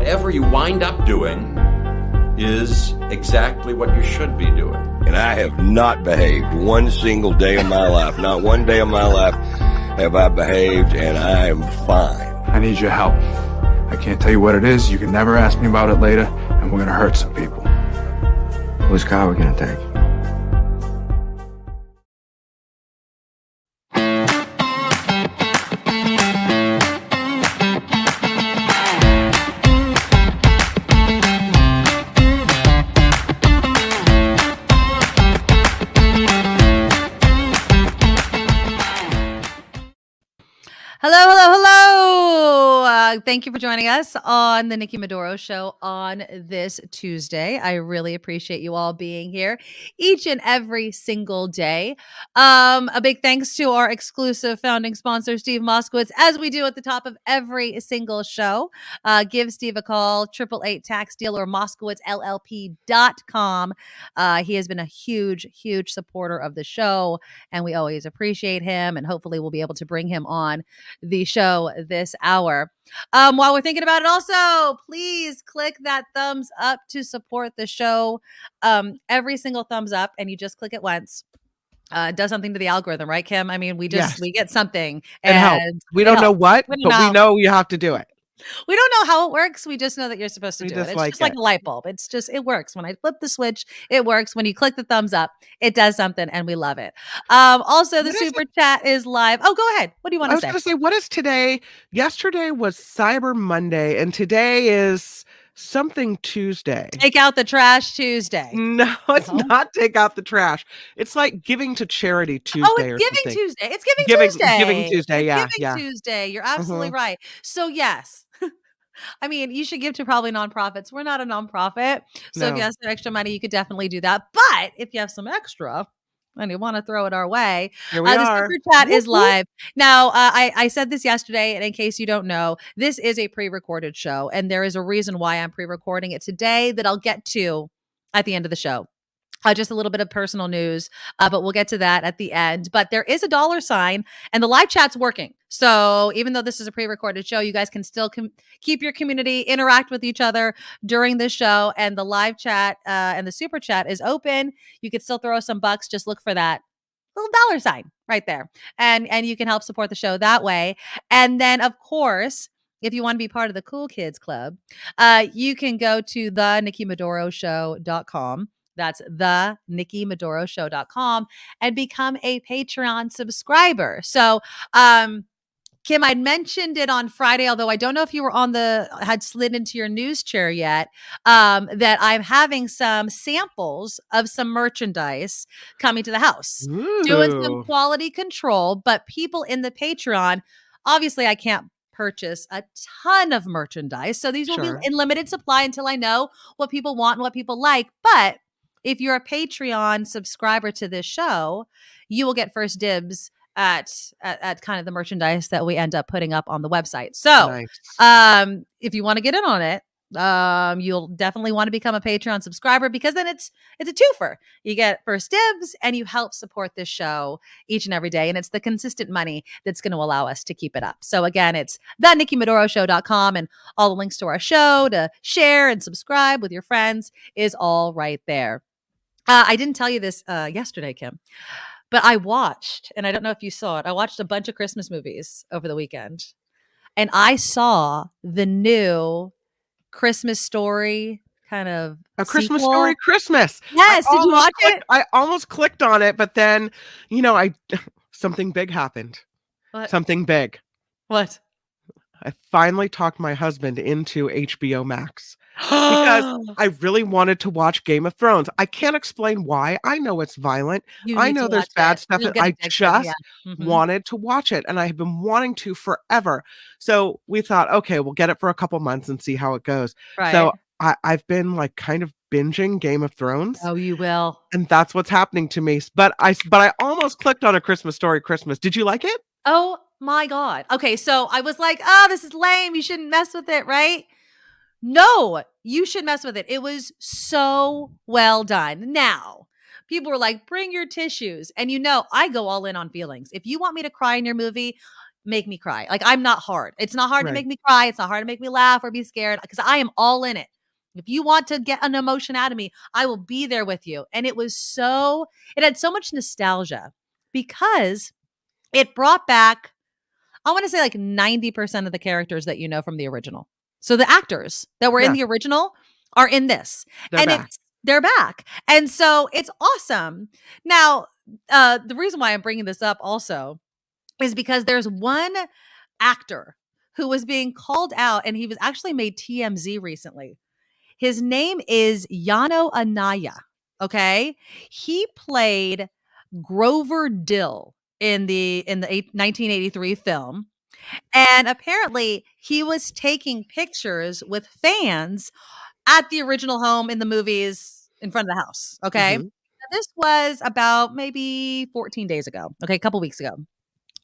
whatever you wind up doing is exactly what you should be doing. And I have not behaved one single day of my life. Not one day of my life have I behaved, and I am fine. I need your help. I can't tell you what it is. You can never ask me about it later, and we're going to hurt some people. Whose car are we going to take? Hello, hello, hello. Thank you for joining us on the Nikki Medoro Show on this Tuesday. I really appreciate you all being here each and every single day. A big thanks to our exclusive founding sponsor, Steve Moskowitz, as we do at the top of every single show. Give Steve a call, 888-TAX-DEAL or MoskowitzLLP.com. He has been a huge, huge supporter of the show, and we always appreciate him, and hopefully we'll be able to bring him on the show this hour. While we're thinking about it, also, please click that thumbs up to support the show. Every single thumbs up, and you just click it once. Does something to the algorithm, right, Kim? I mean, we get something. And help. We don't know what, but we know you have to do it. We don't know how it works. We just know that you're supposed to do it. It's like just like a light bulb. It works. When I flip the switch, it works. When you click the thumbs up, it does something, and we love it. Also, the super chat is live. Oh, go ahead. What do you want to say? I was going to say, what is today? Yesterday was Cyber Monday, and today is something Tuesday. Take out the trash Tuesday. No, it's not take out the trash. It's like giving to charity Tuesday. Oh, it's Giving something. Tuesday. It's Giving Tuesday. Giving Tuesday, yeah. Giving Tuesday. You're absolutely right. So, yes. I mean, you should give to probably nonprofits. We're not a nonprofit. So if you have some extra money, you could definitely do that. But if you have some extra and you want to throw it our way, here we are. The super chat is live. Now, I said this yesterday, and in case you don't know, this is a pre-recorded show, and there is a reason why I'm pre-recording it today that I'll get to at the end of the show. Just a little bit of personal news, but we'll get to that at the end. But there is a $sign, and the live chat's working. So even though this is a pre-recorded show, you guys can still keep your community, interact with each other during the show. And the live chat and the super chat is open. You can still throw some bucks. Just look for that little $sign right there. And you can help support the show that way. And then, of course, if you want to be part of the Cool Kids Club, you can go to the NikkiMedoroShow.com. That's the NikkiMedoroShow.com and become a Patreon subscriber. So, Kim, I'd mentioned it on Friday, although I don't know if you were had slid into your news chair yet, that I'm having some samples of some merchandise coming to the house. Ooh. Doing some quality control, but people in the Patreon, obviously I can't purchase a ton of merchandise. So these will be in limited supply until I know what people want and what people like. But if you're a Patreon subscriber to this show, you will get first dibs at kind of the merchandise that we end up putting up on the website. So if you want to get in on it, you'll definitely want to become a Patreon subscriber, because then it's a twofer. You get first dibs and you help support this show each and every day. And it's the consistent money that's going to allow us to keep it up. So again, it's the NikkiMedoroShow.com, and all the links to our show to share and subscribe with your friends is all right there. I didn't tell you this yesterday, Kim, but I watched, and I don't know if you saw it, I watched a bunch of Christmas movies over the weekend, and I saw the new Christmas Story kind of A Christmas sequel. Story Christmas. Yes, did you watch it? I almost clicked on it, but then, something big happened. What? Something big. What? I finally talked my husband into HBO Max because I really wanted to watch Game of Thrones. I can't explain why. I know it's violent. I know there's bad stuff, and I just wanted to watch it, and I have been wanting to forever. So we thought, okay, we'll get it for a couple months and see how it goes. Right. So I've been like kind of binging Game of Thrones. Oh, you will. And that's what's happening to me. But I almost clicked on A Christmas Story Christmas. Did you like it? Oh my God. Okay, so I was like, oh, this is lame. You shouldn't mess with it, right? No, you should mess with it. It was so well done. Now, people were like, bring your tissues. And I go all in on feelings. If you want me to cry in your movie, make me cry. Like, I'm not hard. It's not hard to Right. make me cry. It's not hard to make me laugh or be scared because I am all in it. If you want to get an emotion out of me, I will be there with you. And it had so much nostalgia because it brought back, I want to say like 90% of the characters that you know from the original. So the actors that were in the original are in this. They're back. They're back. And so it's awesome. Now, the reason why I'm bringing this up also is because there's one actor who was being called out, and he was actually made TMZ recently. His name is Yano Anaya. Okay. He played Grover Dill in the 1983 film. And apparently he was taking pictures with fans at the original home in the movies in front of the house. Okay. Mhm. Now, this was about maybe 14 days ago. Okay. A couple weeks ago.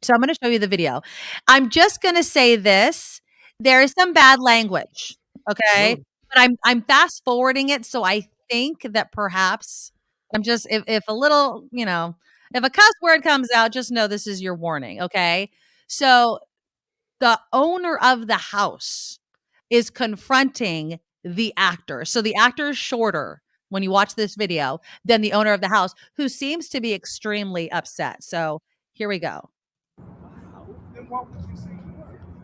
So I'm going to show you the video. I'm just going to say this. There is some bad language. Okay. Whoa. But I'm fast forwarding it. So I think that perhaps I'm just, if a little, if a cuss word comes out, just know this is your warning. Okay. So the owner of the house is confronting the actor. So the actor is shorter when you watch this video than the owner of the house, who seems to be extremely upset. So here we go.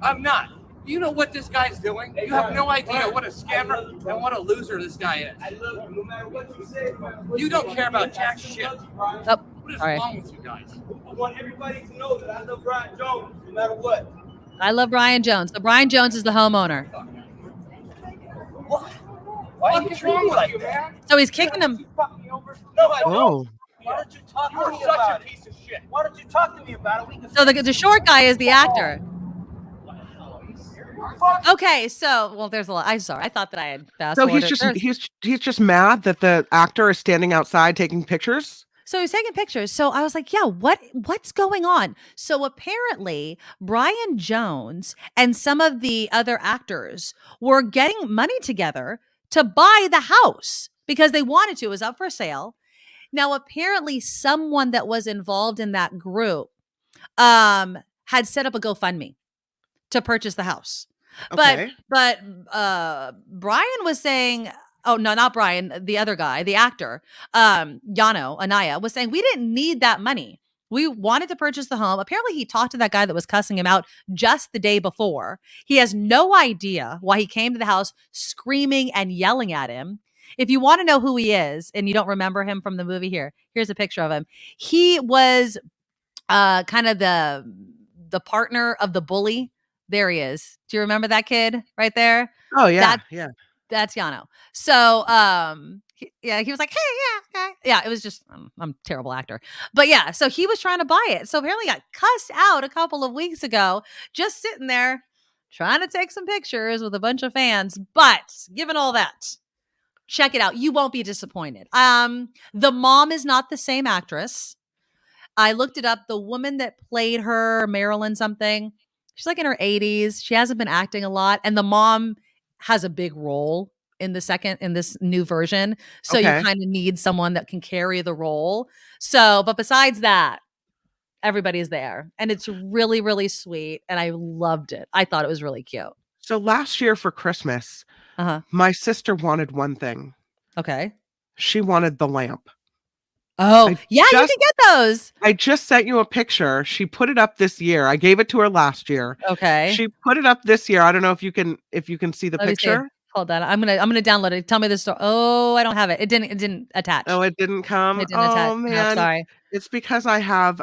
I'm not. You know what this guy's doing? You have no idea what a scammer and what a loser this guy is. I love you no matter what you say. You don't care about jack shit. Oh, What is sorry. wrong with you guys? I want everybody to know that I love Brian Jones no matter what. I love Brian Jones. So Brian Jones is the homeowner. What? Why are you treating me like that? So he's kicking him. No, I don't. Oh. Why don't you talk to You're me such about a it? piece of shit. Why don't you talk to me about it? We can So the short guy is the actor. Okay, so there's a lot. I'm sorry. I thought that I had fast So forwarded. he's just mad that the actor is standing outside taking pictures. So he's taking pictures. So I was like, yeah, what's going on? So apparently Brian Jones and some of the other actors were getting money together to buy the house because they wanted to. It was up for sale. Now, apparently someone that was involved in that group had set up a GoFundMe to purchase the house. Okay. But Brian was saying, oh no, not Brian, the other guy, the actor, Yano Anaya, was saying we didn't need that money. We wanted to purchase the home. Apparently he talked to that guy that was cussing him out just the day before. He has no idea why he came to the house screaming and yelling at him. If you want to know who he is and you don't remember him from the movie, here's a picture of him. He was kind of the partner of the bully. There he is. Do you remember that kid right there? Oh yeah, yeah. That's Yano. So, he was like, hey, yeah. It was just, I'm a terrible actor, but yeah. So he was trying to buy it. So apparently got cussed out a couple of weeks ago, just sitting there trying to take some pictures with a bunch of fans. But given all that, check it out. You won't be disappointed. The mom is not the same actress. I looked it up. The woman that played her, Marilyn something, she's like in her 80s. She hasn't been acting a lot. And the mom has a big role in this new version. So you kind of need someone that can carry the role. So, but besides that, everybody's there. And it's really, really sweet. And I loved it. I thought it was really cute. So last year for Christmas, my sister wanted one thing. Okay. She wanted the lamp. Oh, you can get those. I just sent you a picture. She put it up this year. I gave it to her last year. Okay. She put it up this year. I don't know if you can see the picture. Hold on. I'm gonna download it. Tell me the story. Oh, I don't have it. It didn't attach. Oh, it didn't come. It didn't attach. Man. No, sorry. It's because I have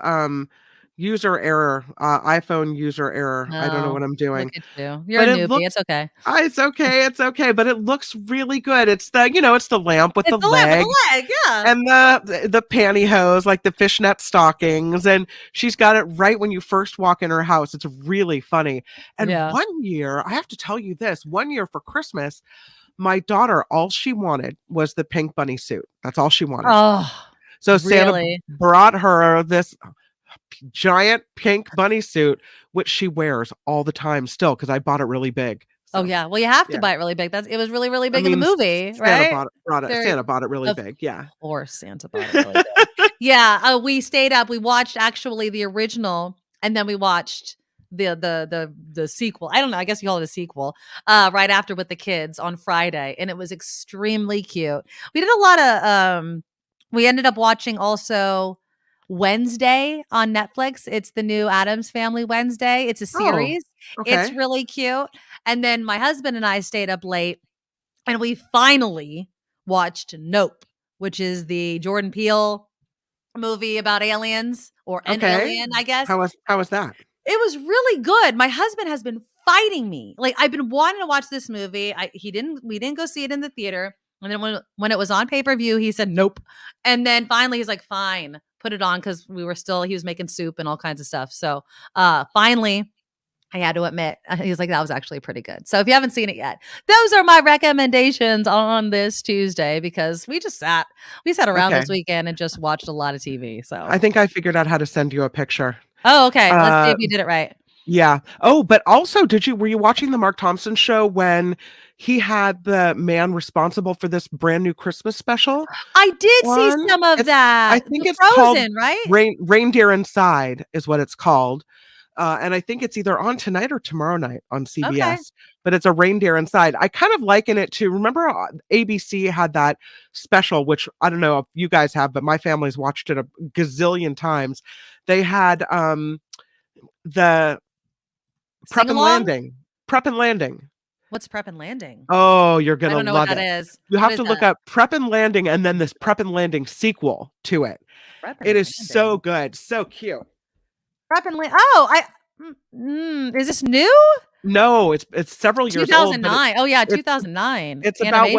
user error, iPhone user error. I don't know what I'm doing. Look at you. You're a newbie. It's okay. It's okay. It's okay. But it looks really good. It's the lamp with the leg. Yeah. And the pantyhose, like the fishnet stockings. And she's got it right when you first walk in her house. It's really funny. And one year, I have to tell you this, one year for Christmas, my daughter, all she wanted was the pink bunny suit. That's all she wanted. Oh, so Santa brought her this giant pink bunny suit, which she wears all the time still because I bought it really big. So, oh yeah, well you have to buy it really big. It was really, really big in the movie, right? Santa bought it really big, yeah. Or Santa bought it really big. Yeah, we stayed up. We watched actually the original, and then we watched the sequel. I don't know. I guess you call it a sequel. Right after with the kids on Friday, and it was extremely cute. We did a lot of. We ended up watching also Wednesday on Netflix. It's the new Addams Family Wednesday. It's a series. Okay. It's really cute. And then my husband and I stayed up late, and we finally watched Nope, which is the Jordan Peele movie about aliens or an alien, I guess. How was that? It was really good. My husband has been fighting me. Like, I've been wanting to watch this movie. We didn't go see it in the theater. And then when it was on pay-per-view, he said nope. And then finally he's like, fine, put it on, because he was making soup and all kinds of stuff. So finally, I had to admit, he was like, that was actually pretty good. So if you haven't seen it yet, those are my recommendations on this Tuesday, because we sat around this weekend and just watched a lot of TV. So I think I figured out how to send you a picture. Oh, okay. Let's see if you did it right. Yeah. Oh, but also, were you watching the Mark Thompson show when he had the man responsible for this brand new Christmas special? I did see some of that. I think it's Frozen, called right? Reindeer Inside is what it's called. And I think it's either on tonight or tomorrow night on CBS, Okay. but it's a Reindeer Inside. I kind of liken it to, remember ABC had that special, which I don't know if you guys have, but my family's watched it a gazillion times. They had the Prep and Landing. Prep and Landing. What's Prep and Landing? Oh, you're going to love it. I don't know what that is. You have to look up Prep and Landing and then this Prep and Landing sequel to it. It is so good. So cute. Prep and Landing. Oh, is this new? No, it's several years 2009. old. Oh yeah, 2009. It's about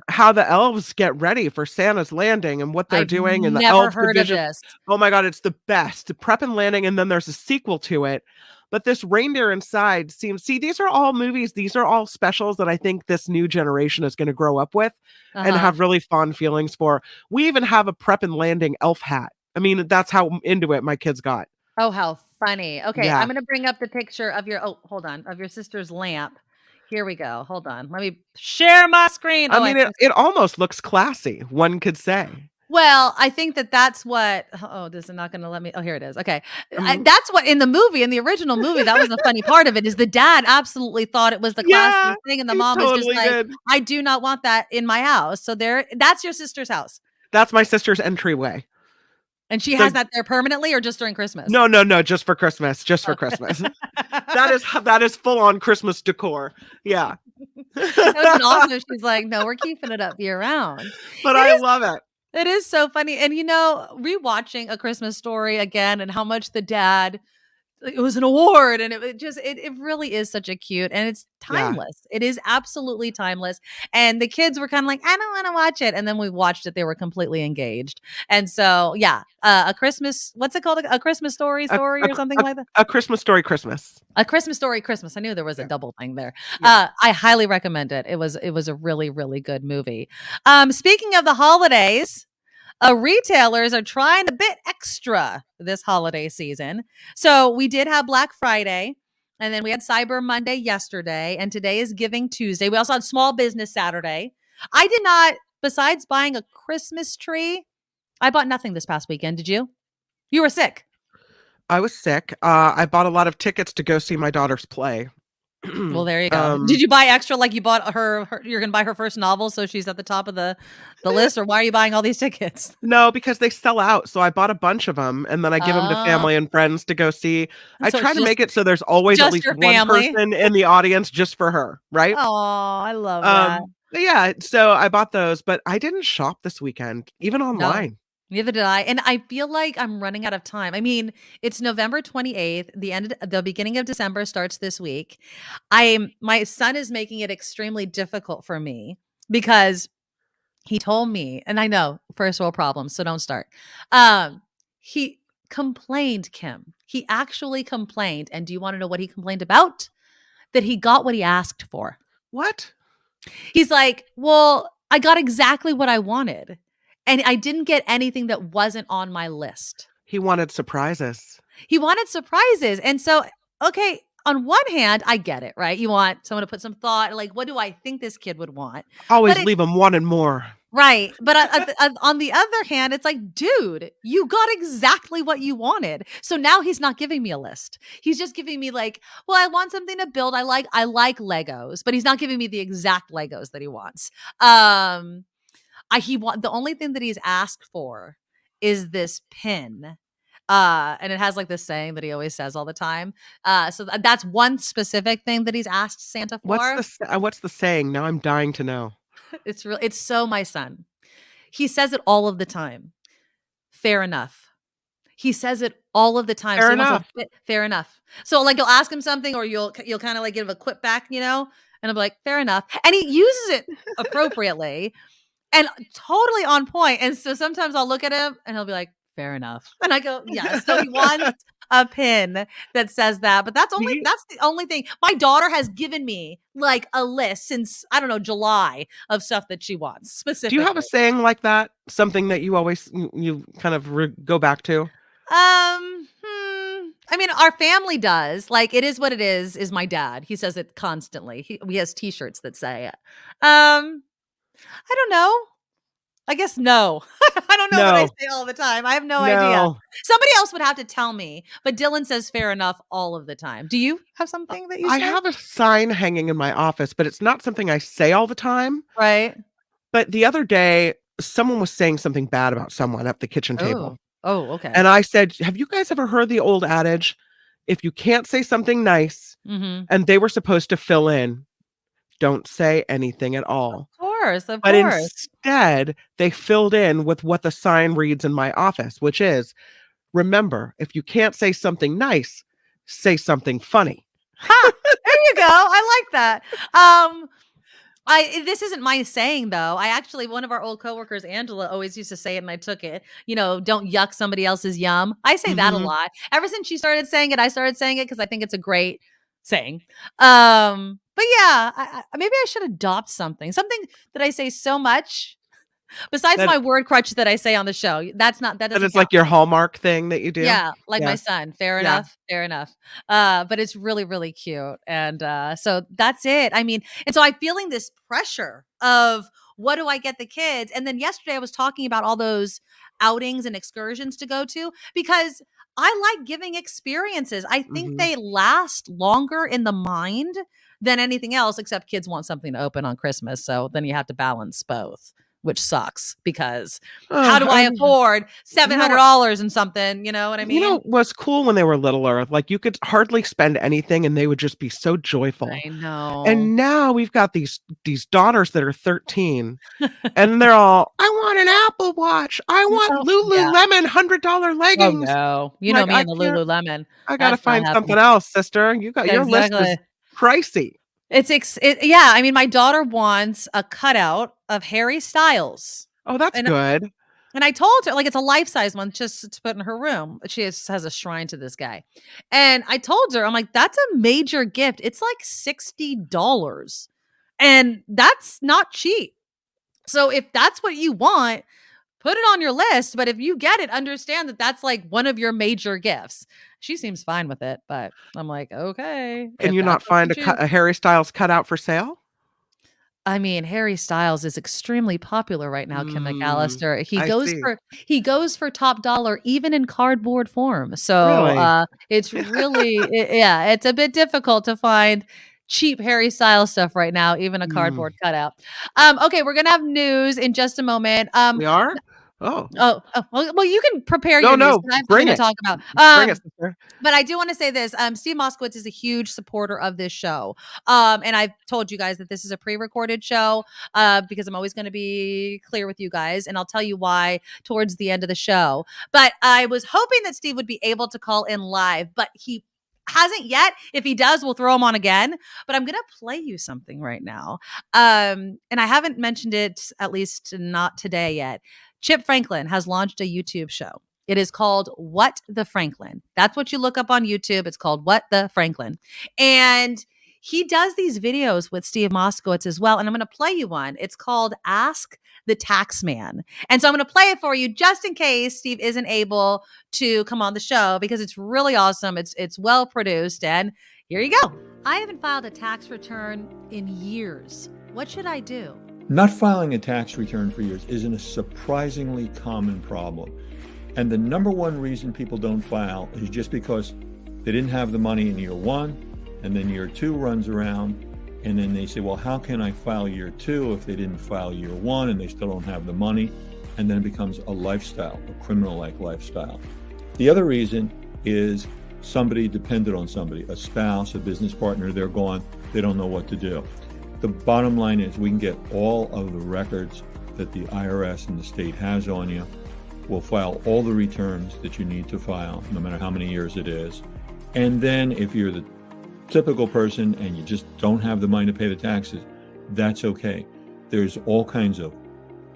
how the elves get ready for Santa's landing and what they're doing in the elf division. Of this. Oh my God, it's the best. Prep and Landing, and then there's a sequel to it. But this Reindeer Inside these are all movies. These are all specials that I think this new generation is going to grow up with and have really fond feelings for. We even have a Prep and Landing elf hat. I mean, that's how into it my kids got. Oh, how funny. Okay, yeah. I'm going to bring up the picture of your sister's lamp. Here we go. Hold on. Let me share my screen. I mean, it almost looks classy, one could say. Well, I think that's what, this is not going to let me. Oh, here it is. Okay. That's what in the original movie, that was the funny part of it, is the dad absolutely thought it was the classy thing. And the mom was just like, I do not want that in my house. So that's your sister's house. That's my sister's entryway. And she has that there permanently or just during Christmas? No, just for Christmas. Just for Christmas. That is full on Christmas decor. Yeah. And also she's like, no, we're keeping it up year round. But I love it. It is so funny. And rewatching A Christmas Story again, and how much the dad, it was an award, and it really is such a cute, and it's timeless. Yeah. It is absolutely timeless. And the kids were kind of like, I don't want to watch it. And then we watched it. They were completely engaged. And so, yeah, what's it called? A Christmas Story or something like that? A Christmas Story Christmas. A Christmas Story Christmas. I knew there was a double thing there. Yeah. I highly recommend it. It was a really, really good movie. Speaking of the holidays, retailers are trying a bit extra this holiday season. So we did have Black Friday, and then we had Cyber Monday yesterday, and today is Giving Tuesday. We also had Small Business Saturday. I did not, besides buying a Christmas tree, I bought nothing this past weekend. Did you? You were sick. I was sick. I bought a lot of tickets to go see my daughter's play. Well, there you go. Did you buy extra, like you bought her you're going to buy her first novel, so she's at the top of the list, or why are you buying all these tickets? No, because they sell out. So I bought a bunch of them, and then I give them to family and friends to go see. I try to make it so there's always at least one person in the audience just for her, right? Oh, I love that. Yeah, so I bought those, but I didn't shop this weekend, even online. No. Neither did I. And I feel like I'm running out of time. I mean, it's November 28th. The beginning of December starts this week. My son is making it extremely difficult for me because he told me, and I know first world problems, so don't start. He complained, Kim. He actually complained. And do you want to know what he complained about? That he got what he asked for. What? He's like, well, I got exactly what I wanted. And I didn't get anything that wasn't on my list. He wanted surprises. And so, okay, on one hand, I get it, right? You want someone to put some thought, like, what do I think this kid would want? Always leave him wanting more. Right. But on the other hand, it's like, dude, you got exactly what you wanted. So now he's not giving me a list. He's just giving me like, well, I want something to build. I like Legos, but he's not giving me the exact Legos that he wants. The only thing that he's asked for is this pin. And it has like this saying that he always says all the time. So that's one specific thing that he's asked Santa for. What's the saying? Now I'm dying to know. It's so my son. He says it all of the time. Fair enough. He says it all of the time. Fair enough. Fair enough. So like you'll ask him something or you'll kind of like give a quip back, and I'll be like, fair enough. And he uses it appropriately and totally on point. And so sometimes I'll look at him and he'll be like, fair enough. And I go, yeah. So he wants a pin that says that, but that's the only thing. My daughter has given me like a list since, I don't know, July of stuff that she wants specifically. Do you have a saying like that? Something that you always, you kind of go back to? I mean, our family does. Like, it is what it is my dad. He says it constantly. He has t-shirts that say it. I don't know. I guess no. I don't know what I say all the time. I have no idea. Somebody else would have to tell me, but Dylan says fair enough all of the time. Do you have something that you say? I have a sign hanging in my office, but it's not something I say all the time. Right. But the other day, someone was saying something bad about someone at the kitchen table. Oh, okay. And I said, have you guys ever heard the old adage, if you can't say something nice, and they were supposed to fill in, don't say anything at all. Of course. But instead, they filled in with what the sign reads in my office, which is, remember, if you can't say something nice, say something funny. Ha! There you go. I like that. This isn't my saying though. One of our old coworkers, Angela, always used to say it and I took it, don't yuck somebody else's yum. I say that a lot. Ever since she started saying it, I started saying it because I think it's a great saying. But yeah, maybe I should adopt something that I say so much. Besides my word crutch that I say on the show, that doesn't it's count. Like your hallmark thing that you do. Yeah, like my son. Fair enough. But it's really, really cute. And so that's it. I mean, and so I'm feeling this pressure of what do I get the kids? And then yesterday I was talking about all those outings and excursions to go to because I like giving experiences. I think they last longer in the mind than anything else, except kids want something to open on Christmas. So then you have to balance both, which sucks because how do I afford $700 and something? You know what I mean? What's cool when they were littler, like you could hardly spend anything and they would just be so joyful. I know. And now we've got these daughters that are 13 and they're all, I want an Apple Watch. I want Lululemon $100 leggings. Oh no. You know me and the Lululemon. I got to find something else, sister. You got your list is pricey. Yeah. I mean, my daughter wants a cutout of Harry Styles. Oh, that's good. And I told her, like, it's a life-size one just to put in her room. She has a shrine to this guy. And I told her, I'm like, that's a major gift. It's like $60. And that's not cheap. So if that's what you want, put it on your list. But if you get it, understand that that's like one of your major gifts. She seems fine with it, but I'm like, okay. Can you not find a Harry Styles cutout for sale? I mean, Harry Styles is extremely popular right now, Kim McAllister. He goes for top dollar, even in cardboard form. So it's really, it's a bit difficult to find cheap Harry Styles stuff right now, even a cardboard cutout. Okay, we're gonna have news in just a moment. We are. Well, you can prepare your news. Bring it. Talk about. Bring it, sister. But I do want to say this. Steve Moskowitz is a huge supporter of this show. And I've told you guys that this is a pre-recorded show because I'm always going to be clear with you guys. And I'll tell you why towards the end of the show. But I was hoping that Steve would be able to call in live, but he hasn't yet. If he does, we'll throw him on again. But I'm going to play you something right now. And I haven't mentioned it, at least not today yet. Chip Franklin has launched a YouTube show. It is called What the Franklin. That's what you look up on YouTube. It's called What the Franklin. And he does these videos with Steve Moskowitz as well. And I'm going to play you one. It's called Ask the Taxman. And so I'm going to play it for you just in case Steve isn't able to come on the show because it's really awesome. It's well produced. And here you go. I haven't filed a tax return in years. What should I do? Not filing a tax return for years is a surprisingly common problem. And the number one reason people don't file is just because they didn't have the money in year one, and then year two runs around, and then they say, well, how can I file year two if they didn't file year one and they still don't have the money? And then it becomes a lifestyle, a criminal-like lifestyle. The other reason is somebody depended on somebody, a spouse, a business partner, they're gone, they don't know what to do. The bottom line is we can get all of the records that the IRS and the state has on you. We'll file all the returns that you need to file, no matter how many years it is. And then if you're the typical person and you just don't have the money to pay the taxes, that's okay. There's all kinds of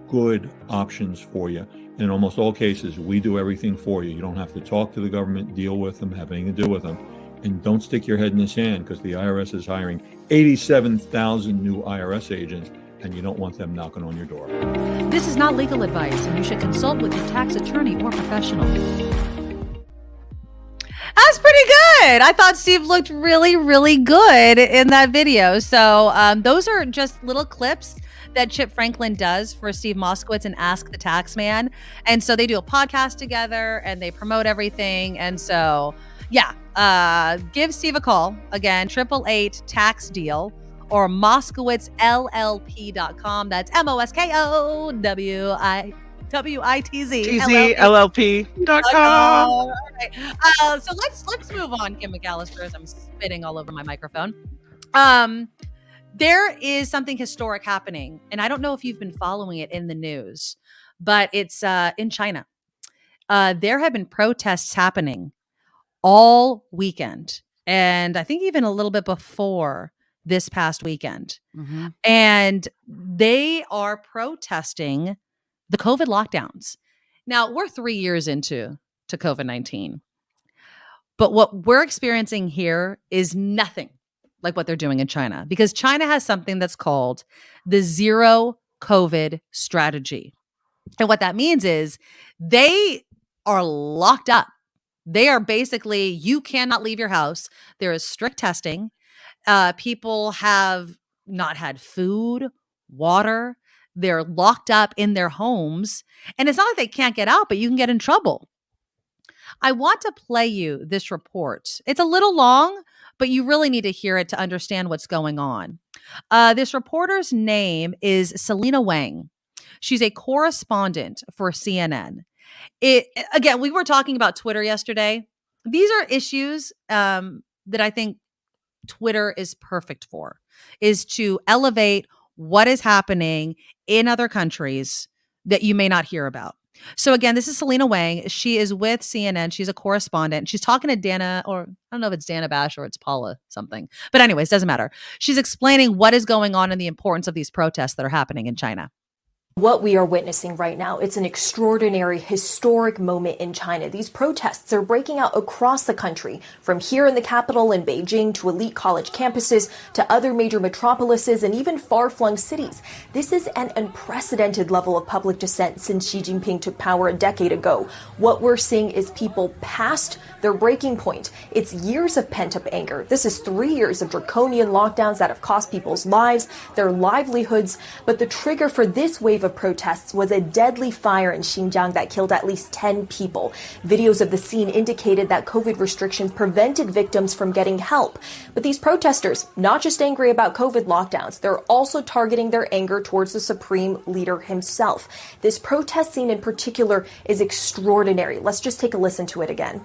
good options for you. In almost all cases, we do everything for you. You don't have to talk to the government, deal with them, have anything to do with them. And don't stick your head in the sand, because the IRS is hiring 87,000 new IRS agents, and you don't want them knocking on your door. This is not legal advice, and you should consult with your tax attorney or professional. That's pretty good. I thought Steve looked really, really good in that video. So those are just little clips that Chip Franklin does for Steve Moskowitz and Ask the Tax Man. And so they do a podcast together and they promote everything. And so, yeah, give Steve a call. Again, 888-TAX-DEAL or MoskowitzLLP.com. That's Moskowitz LLP.com. All right. So let's move on, Kim McAllister, as I'm spitting all over my microphone. There is something historic happening, and I don't know if you've been following it in the news, but it's in China. There have been protests happening all weekend, and I think even a little bit before this past weekend. Mm-hmm. And they are protesting the COVID lockdowns. Now, we're 3 years into COVID-19, but what we're experiencing here is nothing like what they're doing in China, because China has something that's called the zero COVID strategy. And what that means is they are locked up. They are basically, you cannot leave your house. There is strict testing. People have not had food, water. They're locked up in their homes. And it's not like they can't get out, but you can get in trouble. I want to play you this report. It's a little long, but you really need to hear it to understand what's going on. This reporter's name is Selena Wang. She's a correspondent for CNN. Again, we were talking about Twitter yesterday. These are issues that I think Twitter is perfect for, is to elevate what is happening in other countries that you may not hear about. So again, this is Selena Wang. She is with CNN. She's a correspondent. She's talking to Dana, or I don't know if it's Dana Bash or it's Paula something. But anyways, doesn't matter. She's explaining what is going on and the importance of these protests that are happening in China. What we are witnessing right now, it's an extraordinary, historic moment in China. These protests are breaking out across the country, from here in the capital in Beijing to elite college campuses to other major metropolises and even far-flung cities. This is an unprecedented level of public dissent since Xi Jinping took power a decade ago. What we're seeing is people past their breaking point. It's years of pent-up anger. This is 3 years of draconian lockdowns that have cost people's lives, their livelihoods. But the trigger for this wave of protests was a deadly fire in Xinjiang that killed at least 10 people. Videos of the scene indicated that COVID restrictions prevented victims from getting help. But these protesters, not just angry about COVID lockdowns, they're also targeting their anger towards the supreme leader himself. This protest scene in particular is extraordinary. Let's just take a listen to it again.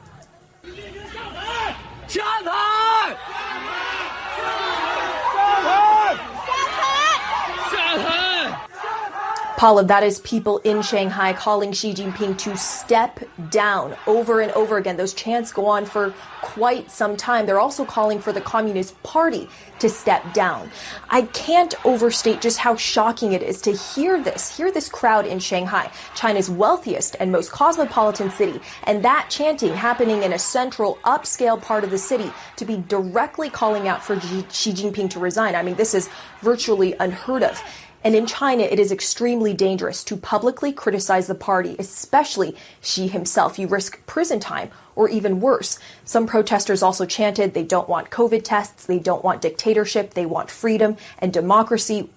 Paula, that is people in Shanghai calling Xi Jinping to step down over and over again. Those chants go on for quite some time. They're also calling for the Communist Party to step down. I can't overstate just how shocking it is to hear this crowd in Shanghai, China's wealthiest and most cosmopolitan city, and that chanting happening in a central upscale part of the city, to be directly calling out for Xi Jinping to resign. I mean, this is virtually unheard of. And in China, it is extremely dangerous to publicly criticize the party, especially Xi himself. You risk prison time or even worse. Some protesters also chanted they don't want COVID tests, they don't want dictatorship, they want freedom and democracy.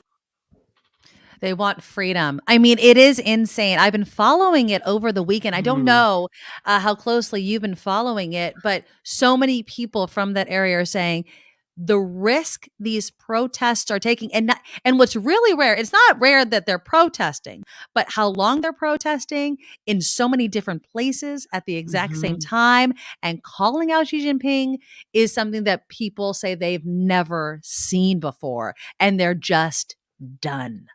They want freedom. I mean, it is insane. I've been following it over the weekend. I don't know how closely you've been following it, but so many people from that area are saying the risk these protests are taking, and what's really rare, it's not rare that they're protesting, but how long they're protesting in so many different places at the exact same time and calling out Xi Jinping is something that people say they've never seen before, and they're just done.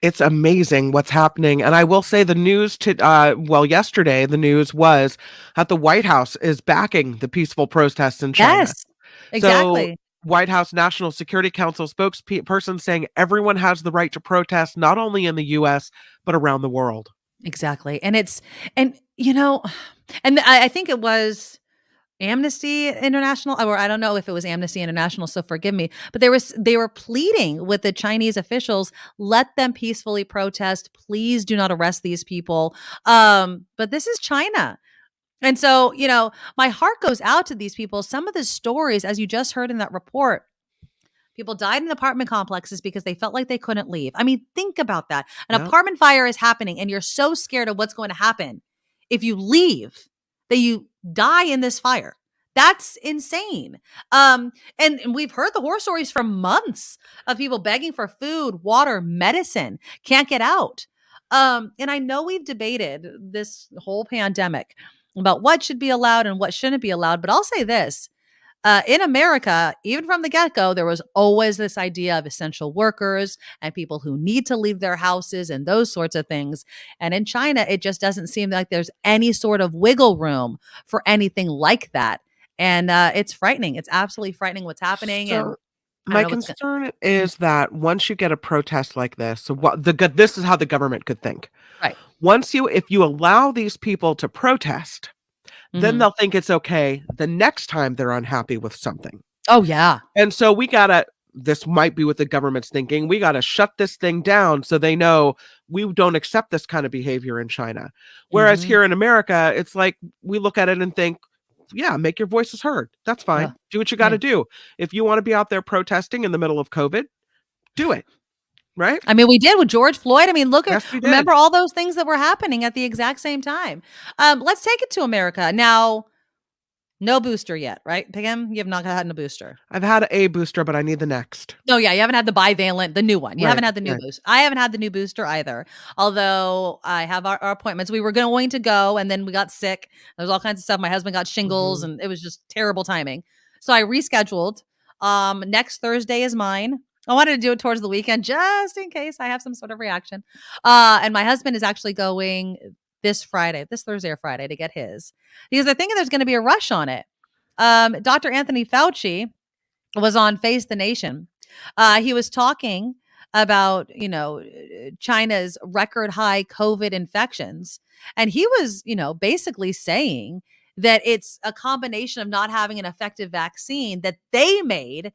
It's amazing what's happening. And I will say the news yesterday, the news was that the White House is backing the peaceful protests in China. Yes, exactly. So White House National Security Council spokesperson saying everyone has the right to protest, not only in the U.S., but around the world. Exactly. And I think it was Amnesty International, or I don't know if it was Amnesty International, so forgive me, but they were pleading with the Chinese officials, let them peacefully protest. Please do not arrest these people. But this is China. And so, my heart goes out to these people. Some of the stories, as you just heard in that report, people died in apartment complexes because they felt like they couldn't leave. I mean, think about that. An apartment fire is happening and you're so scared of what's going to happen if you leave that you die in this fire. That's insane. And we've heard the horror stories for months of people begging for food, water, medicine, can't get out. And I know we've debated this whole pandemic about what should be allowed and what shouldn't be allowed. But I'll say this. In America, even from the get-go, there was always this idea of essential workers and people who need to leave their houses and those sorts of things. And in China, it just doesn't seem like there's any sort of wiggle room for anything like that. And it's frightening. It's absolutely frightening what's happening. So my concern is that once you get a protest like this, this is how the government could think. Right. If you allow these people to protest, then they'll think it's okay the next time they're unhappy with something. Oh, yeah. And so this might be what the government's thinking. We got to shut this thing down so they know we don't accept this kind of behavior in China. Whereas here in America, it's like we look at it and think, yeah, make your voices heard. That's fine. Do what you got to do. If you want to be out there protesting in the middle of COVID, do it. Right? I mean, we did with George Floyd. I mean, remember all those things that were happening at the exact same time. Let's take it to America. Now, no booster yet, right, Pam? You have not had a booster. I've had a booster, but I need the next. No, yeah, you haven't had the bivalent, the new one. You haven't had the new booster. I haven't had the new booster either, although I have our appointments. We were going to go, and then we got sick. There's all kinds of stuff. My husband got shingles, and it was just terrible timing. So I rescheduled. Next Thursday is mine. I wanted to do it towards the weekend just in case I have some sort of reaction. And my husband is actually going this Thursday or Friday to get his, because I think there's going to be a rush on it. Dr. Anthony Fauci was on Face the Nation. He was talking about, China's record high COVID infections. And he was, basically saying that it's a combination of not having an effective vaccine that they made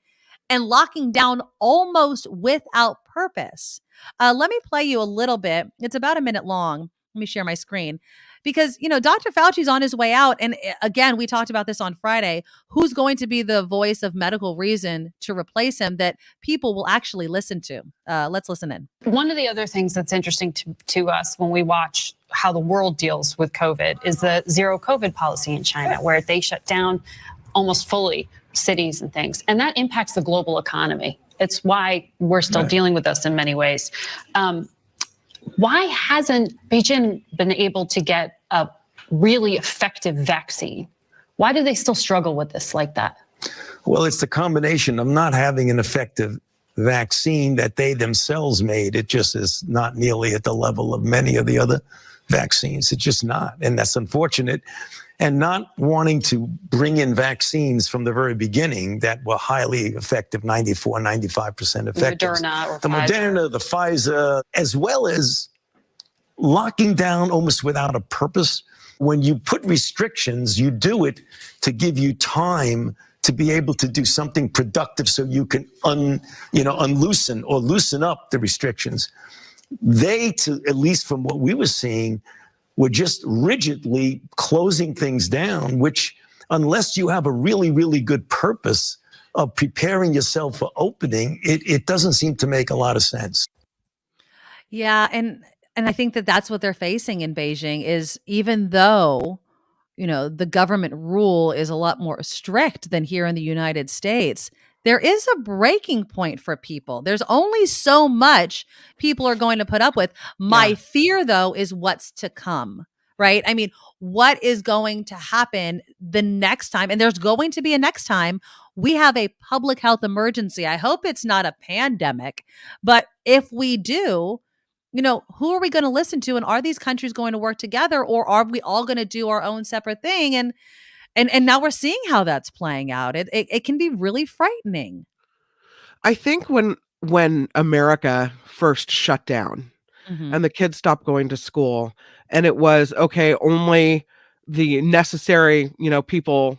and locking down almost without purpose. Let me play you a little bit. It's about a minute long. Let me share my screen. Because, Dr. Fauci's on his way out. And again, we talked about this on Friday. Who's going to be the voice of medical reason to replace him that people will actually listen to? Let's listen in. One of the other things that's interesting to us when we watch how the world deals with COVID is the zero COVID policy in China, where they shut down almost fully cities and things. And that impacts the global economy. It's why we're still dealing with this in many ways. Why hasn't Beijing been able to get a really effective vaccine? Why do they still struggle with this like that? Well, it's the combination of not having an effective vaccine that they themselves made. It just is not nearly at the level of many of the other vaccines. It's just not. And that's unfortunate. And not wanting to bring in vaccines from the very beginning that were highly effective, 94, 95% effective. Moderna, the Pfizer, as well as locking down almost without a purpose. When you put restrictions, you do it to give you time to be able to do something productive so you can unloosen or loosen up the restrictions. At least from what we were seeing, were just rigidly closing things down, which unless you have a really, really good purpose of preparing yourself for opening, it doesn't seem to make a lot of sense. Yeah, and I think that that's what they're facing in Beijing is even though, the government rule is a lot more strict than here in the United States, there is a breaking point for people. There's only so much people are going to put up with. My fear, though, is what's to come, right? I mean, what is going to happen the next time? And there's going to be a next time we have a public health emergency. I hope it's not a pandemic, but if we do, who are we going to listen to? And are these countries going to work together, or are we all going to do our own separate thing? And now we're seeing how that's playing out. It can be really frightening. I think when America first shut down and the kids stopped going to school and it was, okay, only the necessary, people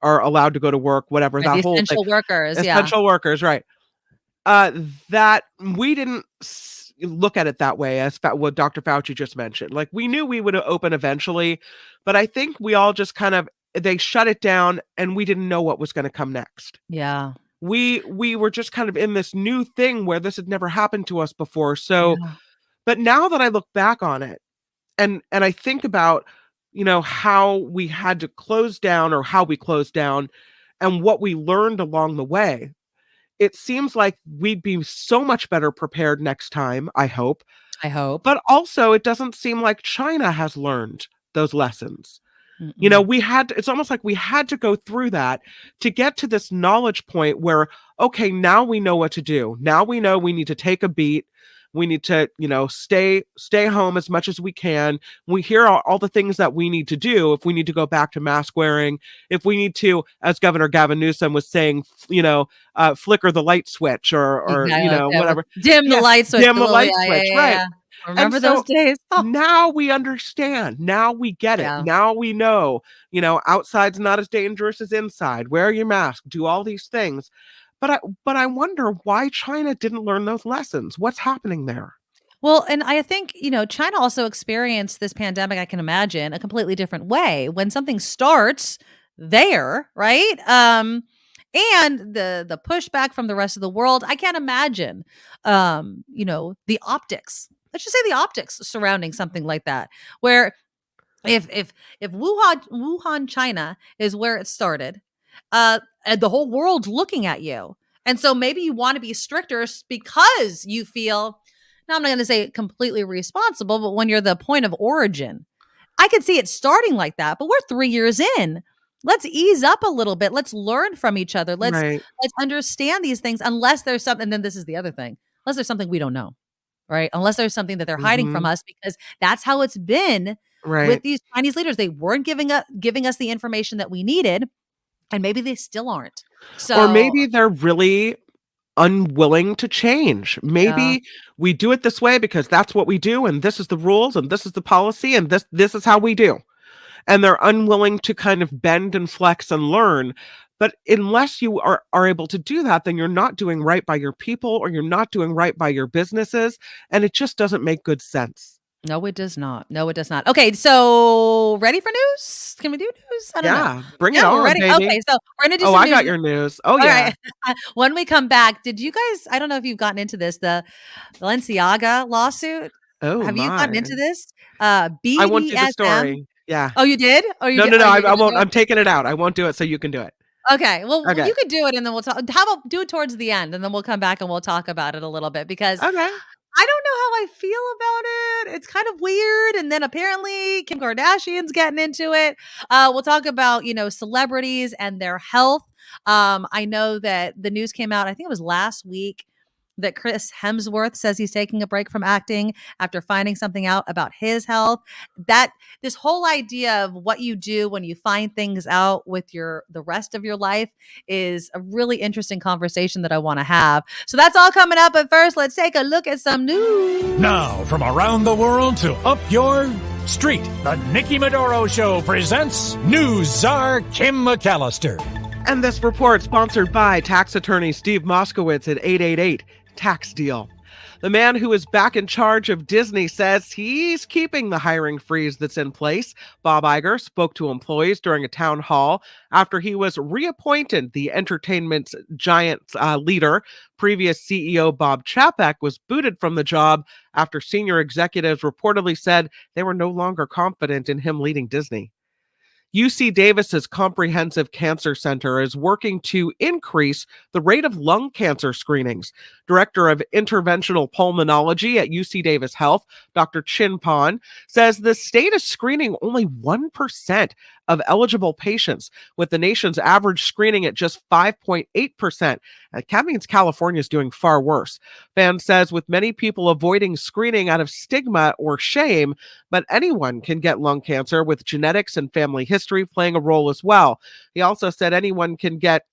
are allowed to go to work, whatever, Right, that the whole essential thing. workers, Essential workers, right. That we didn't look at it that way, as what Dr. Fauci just mentioned. Like, we knew we would open eventually, but I think we all just they shut it down and we didn't know what was going to come next. Yeah. We were just kind of in this new thing where this had never happened to us before. So, but now that I look back on it and I think about, how we had to close down or how we closed down and what we learned along the way, it seems like we'd be so much better prepared next time, I hope. But also, it doesn't seem like China has learned those lessons. It's almost like we had to go through that to get to this knowledge point where, okay, now we know what to do. Now we know we need to take a beat. We need to, stay home as much as we can. We hear all the things that we need to do. If we need to go back to mask wearing, if we need to, as Governor Gavin Newsom was saying, flicker the light switch or whatever. Dim the light switch. Dim the light switch, right. Yeah. Remember those days? Oh. Now we understand. Now we get it. Yeah. Now we know, outside's not as dangerous as inside. Wear your mask. Do all these things. But I wonder why China didn't learn those lessons. What's happening there? Well, and I think, China also experienced this pandemic, I can imagine, a completely different way. When something starts there, right? And the pushback from the rest of the world, I can't imagine, the optics. Let's just say the optics surrounding something like that, where if Wuhan, China is where it started, and the whole world's looking at you. And so maybe you want to be stricter because you feel, now I'm not going to say completely responsible, but when you're the point of origin, I could see it starting like that, but we're 3 years in. Let's ease up a little bit. Let's learn from each other. Let's understand these things, unless there's something, and then this is the other thing, unless there's something we don't know, right? Unless there's something that they're hiding from us, because that's how it's been with these Chinese leaders. They weren't giving us the information that we needed. And maybe they still aren't. So, or maybe they're really unwilling to change. Maybe we do it this way because that's what we do, and this is the rules, and this is the policy, and this is how we do. And they're unwilling to kind of bend and flex and learn. But unless you are able to do that, then you're not doing right by your people, or you're not doing right by your businesses, and it just doesn't make good sense. No, it does not. Okay, so ready for news? Can we do news? I don't know. Bring it on, ready? baby. Okay, so we're going to do some I news. got your news. Oh, yeah. Right. When we come back, did you guys, I don't know if you've gotten into this, the Balenciaga lawsuit. Oh, Have you gotten into this? BDSM. I won't do the story. Yeah. Oh, you did? No, I won't. I'm taking it out. I won't do it, so you can do it. Okay. Well, you could do it, and then we'll talk. How about do it towards the end, and then we'll come back and we'll talk about it a little bit, because I don't know how I feel about it. It's kind of weird. And then apparently Kim Kardashian's getting into it. We'll talk about, celebrities and their health. I know that the news came out, I think it was last week, that Chris Hemsworth says he's taking a break from acting after finding something out about his health. That this whole idea of what you do when you find things out with the rest of your life is a really interesting conversation that I want to have. So that's all coming up. But first, let's take a look at some news. Now, from around the world to up your street, the Nikki Medoro Show presents News Czar Kim McAllister. And this report sponsored by tax attorney Steve Moskowitz at 888 Tax Deal. The man who is back in charge of Disney says he's keeping the hiring freeze that's in place. Bob Iger spoke to employees during a town hall after he was reappointed the entertainment giant leader. Previous CEO Bob Chapek was booted from the job after senior executives reportedly said they were no longer confident in him leading Disney. UC Davis's Comprehensive Cancer Center is working to increase the rate of lung cancer screenings. Director of Interventional Pulmonology at UC Davis Health, Dr. Chin Pan, says the state is screening only 1% of eligible patients, with the nation's average screening at just 5.8%. That means California is doing far worse. Fan says with many people avoiding screening out of stigma or shame, but anyone can get lung cancer, with genetics and family history playing a role as well. He also said anyone can get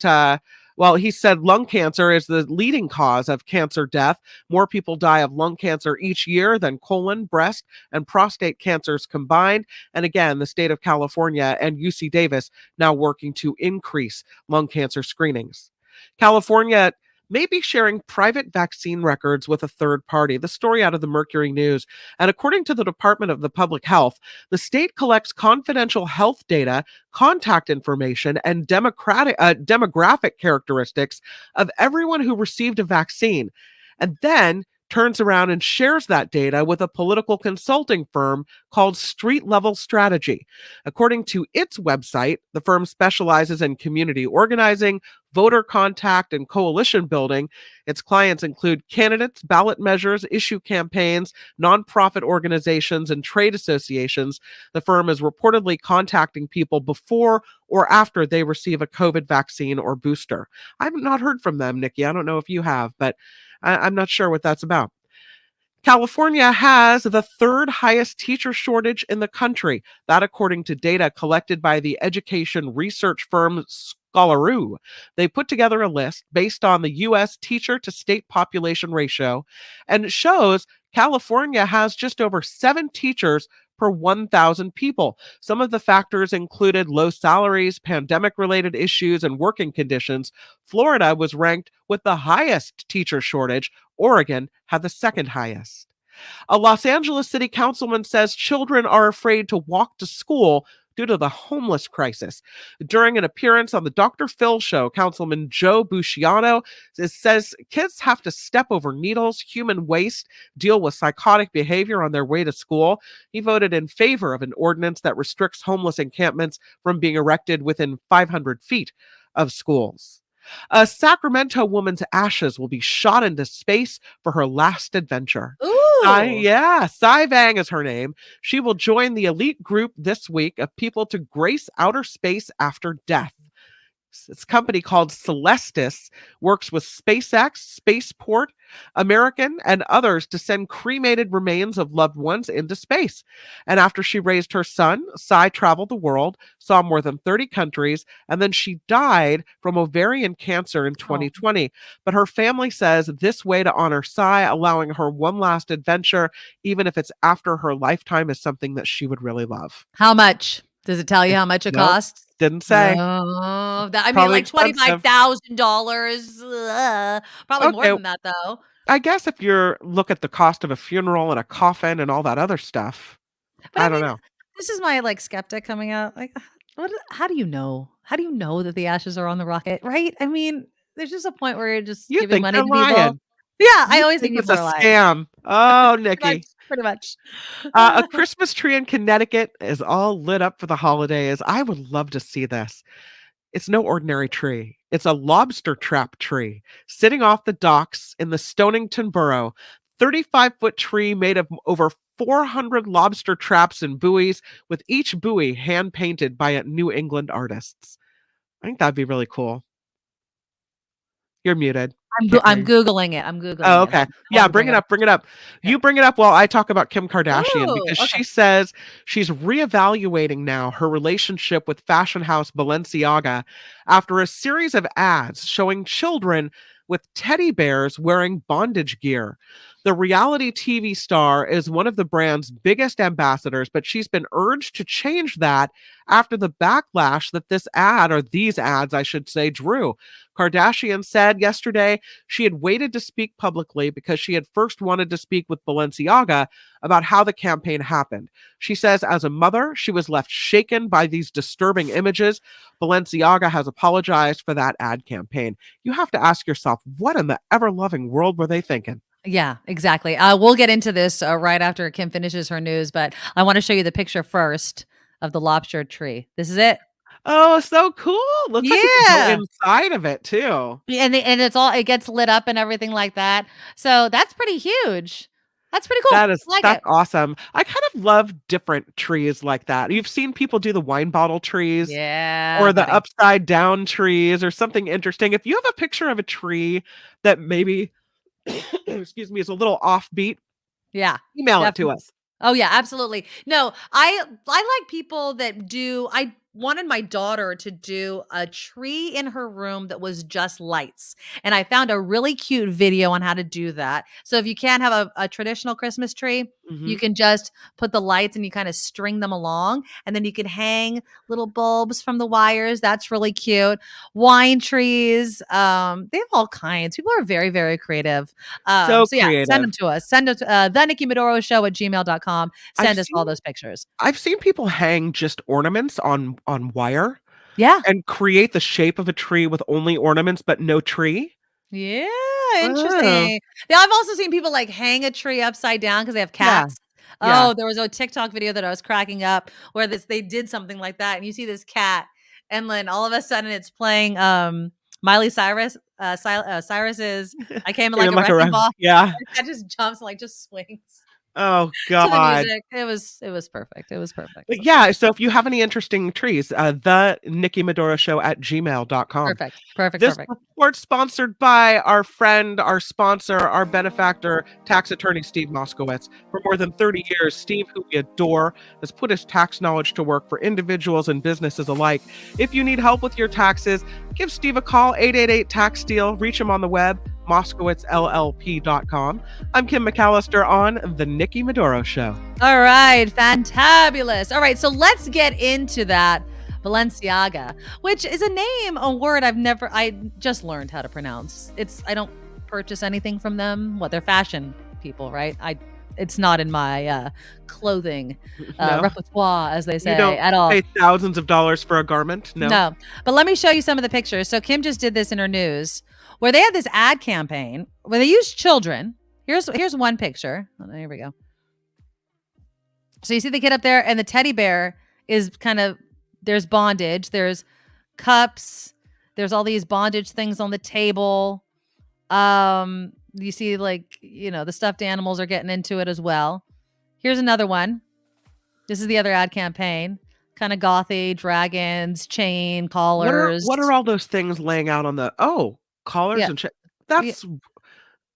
he said lung cancer is the leading cause of cancer death. More people die of lung cancer each year than colon, breast, and prostate cancers combined. And again, the state of California and UC Davis now working to increase lung cancer screenings. California may be sharing private vaccine records with a third party. The story out of the Mercury News. And according to the Department of the Public Health, the state collects confidential health data, contact information, and demographic characteristics of everyone who received a vaccine, and then turns around and shares that data with a political consulting firm called Street Level Strategy. According to its website, the firm specializes in community organizing, voter contact, and coalition building. Its clients include candidates, ballot measures, issue campaigns, nonprofit organizations, and trade associations. The firm is reportedly contacting people before or after they receive a COVID vaccine or booster. I've not heard from them, Nikki. I don't know if you have, but I'm not sure what that's about. California has the third highest teacher shortage in the country. That according to data collected by the education research firm Scholaroo. They put together a list based on the U.S. teacher to state population ratio, and it shows California has just over 7 teachers per 1,000 people. Some of the factors included low salaries, pandemic-related issues, and working conditions. Florida was ranked with the highest teacher shortage. Oregon had the second highest. A Los Angeles city councilman says children are afraid to walk to school due to the homeless crisis. During an appearance on the Dr. Phil show, Councilman Joe Busciano says kids have to step over needles, human waste, deal with psychotic behavior on their way to school. He voted in favor of an ordinance that restricts homeless encampments from being erected within 500 feet of schools. A Sacramento woman's ashes will be shot into space for her last adventure. Ooh. Cy Vang is her name. She will join the elite group this week of people to grace outer space after death. Its company called Celestis works with SpaceX, Spaceport, American, and others to send cremated remains of loved ones into space. And after she raised her son, Cy traveled the world, saw more than 30 countries, and then she died from ovarian cancer in 2020. But her family says this way to honor Cy, allowing her one last adventure, even if it's after her lifetime, is something that she would really love. How much? Does it tell you how much it costs? Didn't say. Oh, I mean, like $25,000. Probably more than that, though. I guess if you look at the cost of a funeral and a coffin and all that other stuff, but I don't know. This is my skeptic coming out. How do you know? How do you know that the ashes are on the rocket? Right? I mean, there's just a point where you're just giving money to people. Lying. Yeah, I always think it's people a are lying. scam. Oh, Nikki. Pretty much. A Christmas tree in Connecticut is all lit up for the holidays. I would love to see this. It's no ordinary tree. It's a lobster trap tree sitting off the docks in the Stonington borough. 35-foot tree made of over 400 lobster traps and buoys, with each buoy hand-painted by New England artists. I think that'd be really cool. You're muted. I'm Googling it. Oh, okay. Yeah, bring it up. Okay. You bring it up while I talk about Kim Kardashian, because she says she's reevaluating now her relationship with fashion house Balenciaga after a series of ads showing children with teddy bears wearing bondage gear. The reality TV star is one of the brand's biggest ambassadors, but she's been urged to change that after the backlash that this ad, or these ads, I should say, drew. Kardashian said yesterday she had waited to speak publicly because she had first wanted to speak with Balenciaga about how the campaign happened. She says as a mother, she was left shaken by these disturbing images. Balenciaga has apologized for that ad campaign. You have to ask yourself, what in the ever-loving world were they thinking? Yeah, exactly. We'll get into this right after Kim finishes her news, but I want to show you the picture first of the lobster tree. This is it. Oh, so cool. Looks like you can go inside of it too. And it gets lit up and everything like that. So that's pretty huge. That's pretty cool. That's awesome. I kind of love different trees like that. You've seen people do the wine bottle trees, or the upside down trees, or something interesting. If you have a picture of a tree that maybe, excuse me, is a little offbeat, email it to us. Oh yeah, absolutely. No, I like people that do. I wanted my daughter to do a tree in her room that was just lights, and I found a really cute video on how to do that. So if you can't have a traditional Christmas tree, you can just put the lights and you kind of string them along, and then you can hang little bulbs from the wires. That's really cute. Wine trees, they have all kinds. People are very, very creative. So creative. Send them to us. Send it to the Nikki Medoro Show at gmail.com. Send us all those pictures. I've seen people hang just ornaments on wire. Yeah. And create the shape of a tree with only ornaments, but no tree. Yeah, interesting. Yeah, I've also seen people like hang a tree upside down because they have cats. Yeah. Oh, there was a TikTok video that I was cracking up where they did something like that, and you see this cat, and then all of a sudden it's playing Miley Cyrus. Cyrus's "I Came in Like a Wrecking Ball." Yeah, that just jumps and just swings. Oh God! To the music. It was perfect. It was perfect. But yeah, so if you have any interesting trees, the Nikki Medoro Show at gmail.com. Perfect. This report sponsored by our friend, our sponsor, our benefactor, tax attorney Steve Moskowitz. For more than 30 years, Steve, who we adore, has put his tax knowledge to work for individuals and businesses alike. If you need help with your taxes, give Steve a call, 888-TAX-STEAL. Reach him on the web, MoskowitzLLP.com. I'm Kim McAllister on The Nikki Medoro Show. All right, fantabulous. All right, so let's get into that Balenciaga, which is a word I just learned how to pronounce. I don't purchase anything from them. They're fashion people, right? It's not in my clothing repertoire, as they say, you don't at all. Pay thousands of dollars for a garment? No. But let me show you some of the pictures. So Kim just did this in her news, where they had this ad campaign where they used children. Here's one picture. Oh, here we go. So you see the kid up there, and the teddy bear is there's bondage. There's cups. There's all these bondage things on the table. You see, the stuffed animals are getting into it as well. Here's another one. This is the other ad campaign. Kind of gothy, dragons, chain, collars. What are all those things laying out on the... collars and chain? That's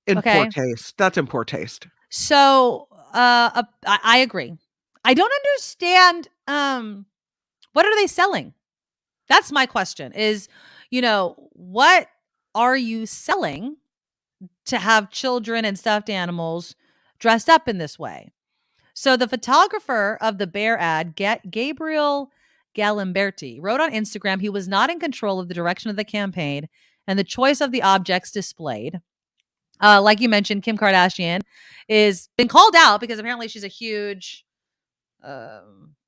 in poor taste. That's in poor taste. So I agree. I don't understand. What are they selling? That's my question is, what are you selling to have children and stuffed animals dressed up in this way? So the photographer of the bear ad, Gabriel Galimberti, wrote on Instagram he was not in control of the direction of the campaign and the choice of the objects displayed. Like you mentioned, Kim Kardashian is been called out because apparently she's a huge Balenciaga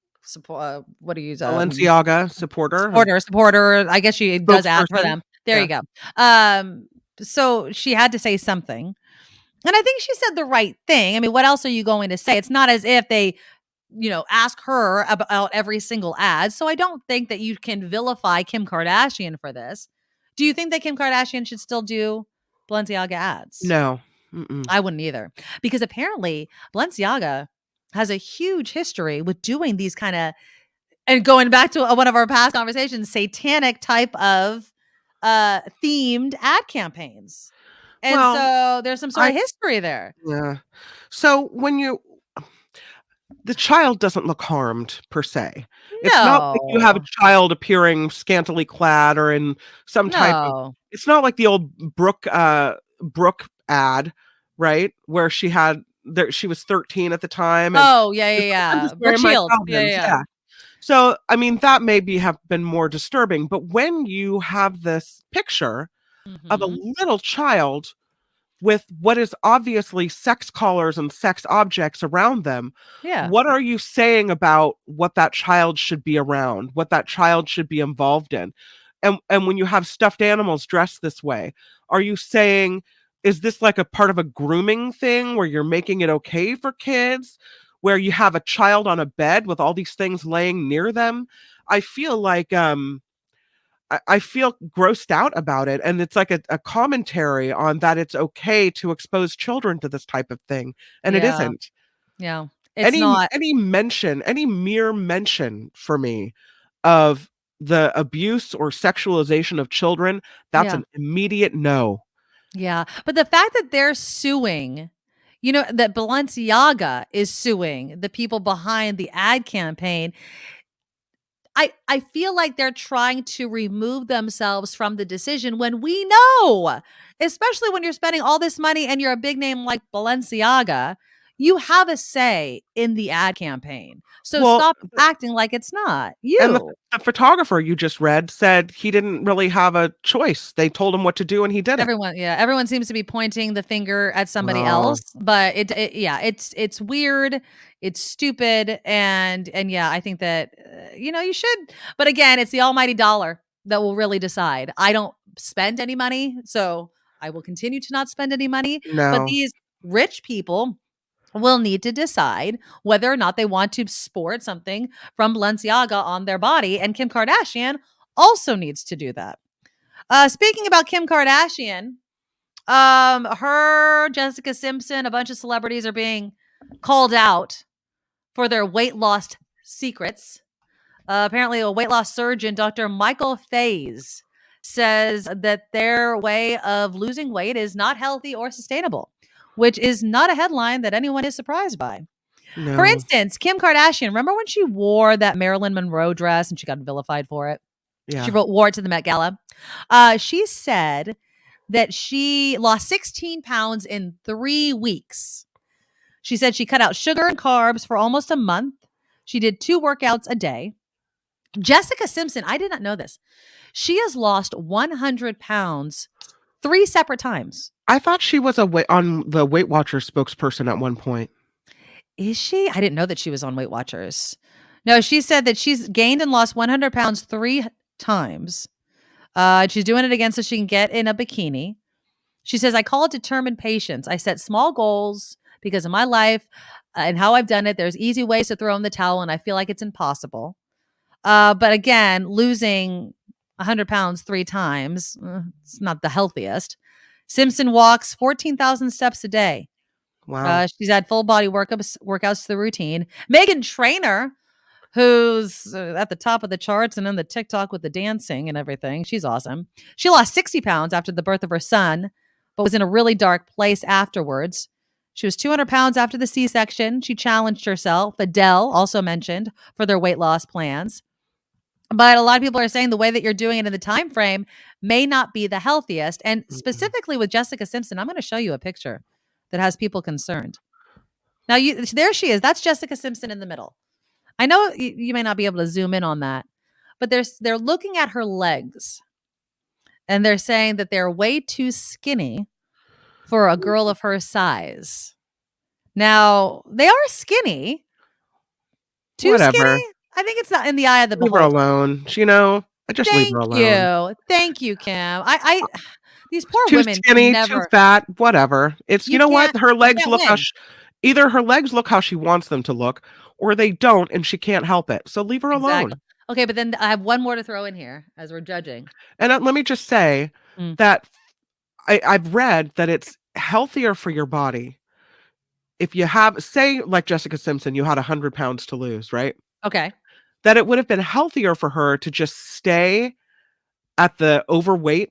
supporter. I guess she does ads for them. There you go. So she had to say something. And I think she said the right thing. I mean, what else are you going to say? It's not as if they, ask her about every single ad. So I don't think that you can vilify Kim Kardashian for this. Do you think that Kim Kardashian should still do Balenciaga ads? No. I wouldn't either. Because apparently Balenciaga has a huge history with doing these kind of, and going back to one of our past conversations, satanic type of themed ad campaigns. And so there's some sort of history there. Yeah. So the child doesn't look harmed per se. No. It's not like you have a child appearing scantily clad or in some type of, it's not like the old Brooke ad right? Where she was 13 at the time. And Oh, yeah, I'm just Brooke wearing my Shields. Calvins. Yeah. So, I mean, that maybe have been more disturbing. But when you have this picture of a little child with what is obviously sex collars and sex objects around them, what are you saying about what that child should be around, what that child should be involved in? And when you have stuffed animals dressed this way, are you saying, is this like a part of a grooming thing where you're making it okay for kids, where you have a child on a bed with all these things laying near them? I feel like I feel grossed out about it. And it's like a commentary on that it's okay to expose children to this type of thing. And it isn't. Yeah. It's not. Any mere mention for me of the abuse or sexualization of children, that's an immediate no. Yeah. But the fact that they're suing, that Balenciaga is suing the people behind the ad campaign, I feel like they're trying to remove themselves from the decision when we know, especially when you're spending all this money and you're a big name like Balenciaga, you have a say in the ad campaign. So stop acting like it's not you. And the photographer you just read said he didn't really have a choice. They told him what to do and he did it. Everyone seems to be pointing the finger at somebody else, but it's weird. It's stupid. And yeah, I think that, you should, but again, it's the almighty dollar that will really decide. I don't spend any money, so I will continue to not spend any money. No. But these rich people will need to decide whether or not they want to sport something from Balenciaga on their body. And Kim Kardashian also needs to do that. Speaking about Kim Kardashian, her, Jessica Simpson, a bunch of celebrities are being called out for their weight loss secrets. Apparently, a weight loss surgeon, Dr. Michael Faze, says that their way of losing weight is not healthy or sustainable, which is not a headline that anyone is surprised by. No. For instance, Kim Kardashian, remember when she wore that Marilyn Monroe dress and she got vilified for it? Yeah. She wore it to the Met Gala. She said that she lost 16 pounds in 3 weeks. She said she cut out sugar and carbs for almost a month. She did 2 workouts a day. Jessica Simpson, I did not know this. She has lost 100 pounds 3 separate times. I thought she was on the Weight Watchers spokesperson at one point. Is she? I didn't know that she was on Weight Watchers. No, she said that she's gained and lost 100 pounds 3 times. She's doing it again so she can get in a bikini. She says, I call it determined patience. I set small goals because of my life and how I've done it. There's easy ways to throw in the towel, and I feel like it's impossible. But again, losing 100 pounds 3 times, it's not the healthiest. Simpson walks 14,000 steps a day. Wow. She's had full body workouts to the routine. Meghan Trainor, who's at the top of the charts and in the TikTok with the dancing and everything. She's awesome. She lost 60 pounds after the birth of her son, but was in a really dark place afterwards. She was 200 pounds after the C-section. She challenged herself. Adele also mentioned for their weight loss plans. But a lot of people are saying the way that you're doing it in the time frame may not be the healthiest. And specifically with Jessica Simpson, I'm going to show you a picture that has people concerned. Now, there she is. That's Jessica Simpson in the middle. I know you may not be able to zoom in on that, but they're looking at her legs, and they're saying that they're way too skinny for a girl of her size. Now, they are skinny. Too skinny? I think it's not in the eye of the beholder. Leave her alone. I just leave her alone. Thank you, Kim. These poor too women skinny, too fat, whatever. It's what her legs look how either her legs look how she wants them to look, or they don't, and she can't help it. So leave her alone. Okay, but then I have one more to throw in here as we're judging. And let me just say that I've read that it's healthier for your body if you have, say, like Jessica Simpson, you had 100 pounds to lose, right? Okay. That it would have been healthier for her to just stay at the overweight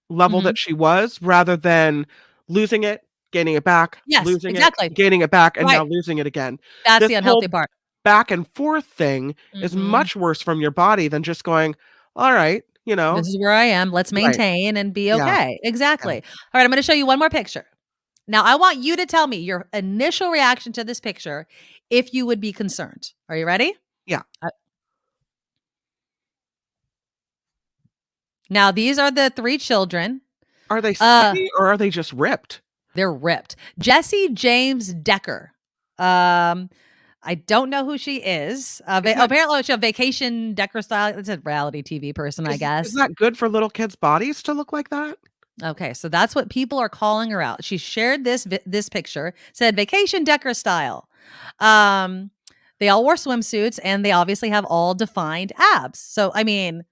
level that she was, rather than losing it, gaining it back, losing it, gaining it back, and now losing it again. That's the unhealthy part. Back and forth thing is much worse from your body than just going, all right, this is where I am. Let's maintain and be okay. Exactly. All right. I'm going to show you one more picture. Now, I want you to tell me your initial reaction to this picture if you would be concerned. Are you ready? Yeah. Now, these are the 3 children. Are they skinny or are they just ripped? They're ripped. Jesse James Decker. I don't know who she is. Apparently, she's a Vacation Decker style. It's a reality TV person, I guess. Is that good for little kids' bodies to look like that? Okay, so that's what people are calling her out. She shared this picture, said Vacation Decker style. They all wore swimsuits, and they obviously have all defined abs. So, I mean,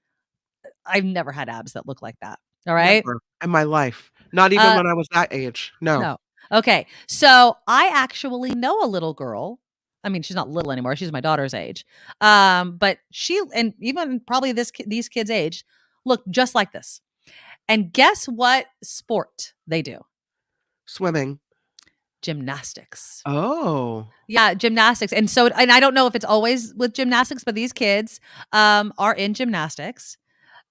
I've never had abs that look like that. All right, Never in my life. Not even when I was that age. No. Okay, so I actually know a little girl. I mean, she's not little anymore. She's my daughter's age. But she, and even probably these kids' age, look just like this. And guess what sport they do? Swimming. Gymnastics. Oh. Yeah, gymnastics. And I don't know if it's always with gymnastics, but these kids are in gymnastics.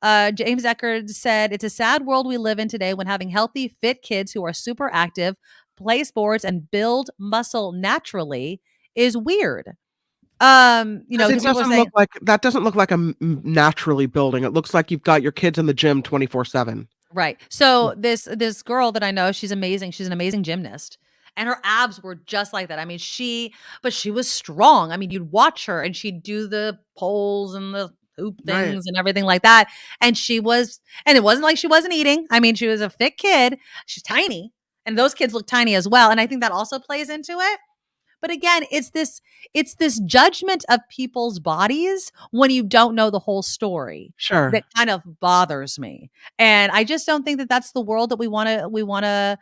James Eckerd said, it's a sad world we live in today when having healthy, fit kids who are super active, play sports, and build muscle naturally is weird. It doesn't look like that. Doesn't look like a naturally building. It looks like you've got your kids in the gym 24/7. Right. So this girl that I know, she's amazing. She's an amazing gymnast. And her abs were just like that. I mean, she was strong. I mean, you'd watch her and she'd do the poles and the hoop things and everything like that. And it wasn't like she wasn't eating. I mean, she was a fit kid. She's tiny. And those kids look tiny as well. And I think that also plays into it. But again, it's this judgment of people's bodies when you don't know the whole story. Sure. That kind of bothers me. And I just don't think that that's the world that we want to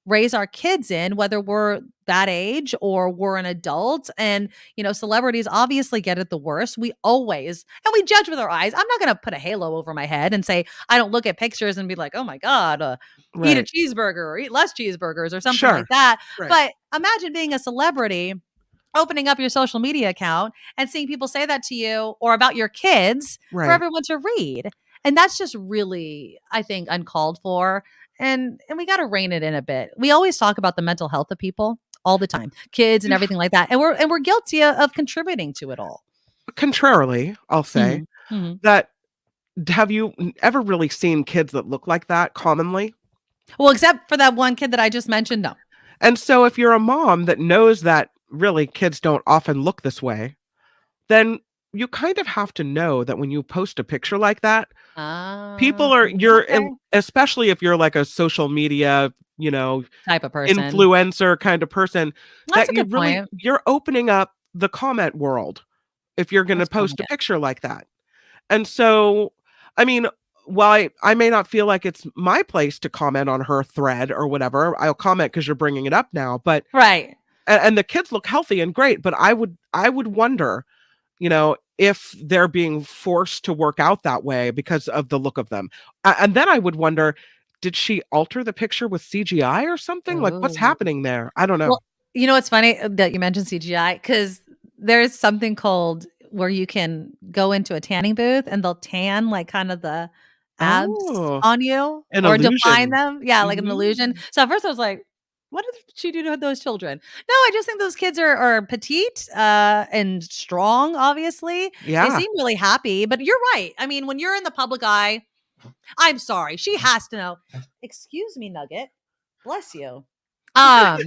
raise our kids in, whether we're that age or we're an adult. And, celebrities obviously get it the worst. We judge with our eyes. I'm not going to put a halo over my head and say, I don't look at pictures and be like, oh my God, eat a cheeseburger or eat less cheeseburgers or something like that. Right. But imagine being a celebrity, opening up your social media account and seeing people say that to you or about your kids for everyone to read. And that's just really, I think, uncalled for. And we got to rein it in a bit. We always talk about the mental health of people all the time, kids and everything like that. And we're guilty of contributing to it all. Contrarily, I'll say that, have you ever really seen kids that look like that commonly? Well, except for that one kid that I just mentioned, no. And so if you're a mom that knows that really kids don't often look this way, then you kind of have to know that when you post a picture like that, people are, especially if you're like a social media, type of person, influencer kind of person, that's a good point. You're opening up the comment world if you're going to post a picture like that. And so, I mean, while I may not feel like it's my place to comment on her thread or whatever, I'll comment because you're bringing it up now. But and the kids look healthy and great, but I would wonder, if they're being forced to work out that way because of the look of them. And then I would wonder, did she alter the picture with CGI or something? Like, what's happening there? I don't know. Well, it's funny that you mentioned CGI because there's something called where you can go into a tanning booth and they'll tan like kind of the abs on you or define them. Yeah, like an illusion. So at first I was like, what did she do to those children? No, I just think those kids are petite and strong, obviously. Yeah. They seem really happy, but you're right. I mean, when you're in the public eye, I'm sorry. She has to know. Excuse me, Nugget. Bless you. That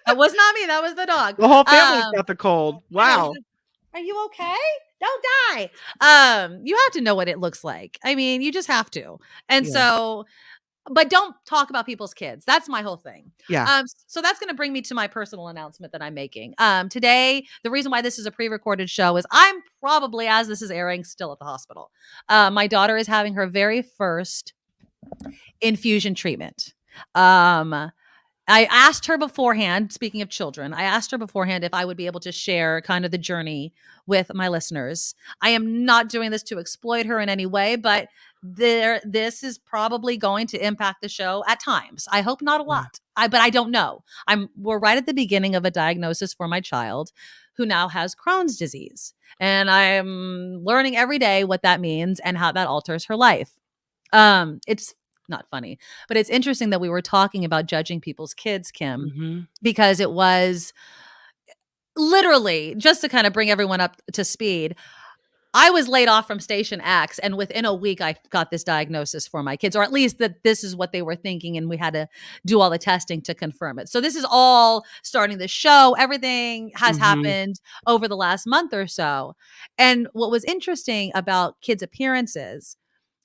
was not me. That was the dog. The whole family's got the cold. Wow. Are you okay? Don't die. You have to know what it looks like. I mean, you just have to. And so, but don't talk about people's kids. That's my whole thing. Yeah. So that's going to bring me to my personal announcement that I'm making. Today, the reason why this is a pre-recorded show is I'm probably, as this is airing, still at the hospital. My daughter is having her very first infusion treatment. I asked her beforehand, speaking of children, I asked her beforehand if I would be able to share kind of the journey with my listeners. I am not doing this to exploit her in any way, but this is probably going to impact the show at times. I hope not a lot, but I don't know. We're right at the beginning of a diagnosis for my child who now has Crohn's disease. And I'm learning every day what that means and how that alters her life. It's not funny, but it's interesting that we were talking about judging people's kids, Kim, Mm-hmm. because it was literally, just to kind of bring everyone up to speed, I was laid off from Station X, and within a week, I got this diagnosis for my kids, or at least that this is what they were thinking, and we had to do all the testing to confirm it. So this is all starting the show. Everything has happened over the last month or so. And what was interesting about kids' appearances